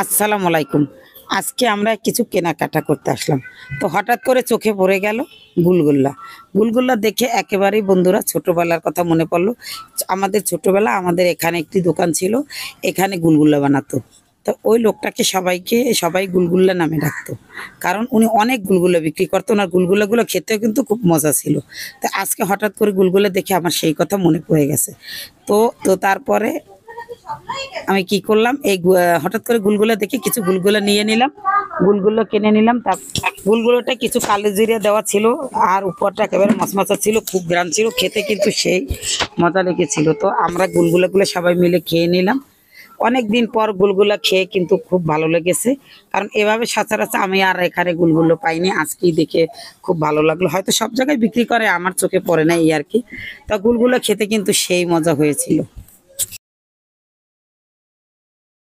আসসালামু আলাইকুম। আজকে আমরা কিছু কেনাকাটা করতে আসলাম। তো হঠাৎ করে চোখে পড়ে গেল গুলগুল্লা। গুলগুল্লা দেখে একেবারেই বন্ধুরা ছোটবেলার কথা মনে পড়ল। আমাদের ছোটবেলা আমাদের এখানে একটি দোকান ছিল। এখানে গুলগুল্লা বানাতো। তো ওই লোকটাকে সবাই গুলগুল্লা নামে ডাকতো। কারণ উনি অনেক গুলগুলা বিক্রি করতো। ওনার গুলগুলাগুলো খেতেও কিন্তু খুব মজা ছিল। তো আজকে হঠাৎ করে গুলগুলা দেখে আমার সেই কথা মনে পড়ে গেছে। তো তো তারপরে আমি কি করলাম হঠাৎ করে গুলগুলা দেখে কিছু গুলগুলা নিয়ে নিলাম। গুলগুলো কিনে নিলাম। তার গুলগুলোটা কিছু কালো জিরে দেওয়া ছিল। আর উপরটা একেবারে মচমচা ছিল, খুব গ্রান ছিল, খেতে কিন্তু সেই মজা লেগেছিল। তো আমরা গুলগুলাগুলো সবাই মিলে খেয়ে নিলাম। অনেক দিন পর গুলগুলা খেয়ে কিন্তু খুব ভালো লেগেছে। কারণ এভাবে সচরাচর আমি আর এখানে গুলগুলো পাইনি, আজকেই দেখে খুব ভালো লাগলো। হয়তো সব জায়গায় বিক্রি করে, আমার চোখে পড়ে না এই আর কি। তা গুলগুলো খেতে কিন্তু সেই মজা হয়েছিল।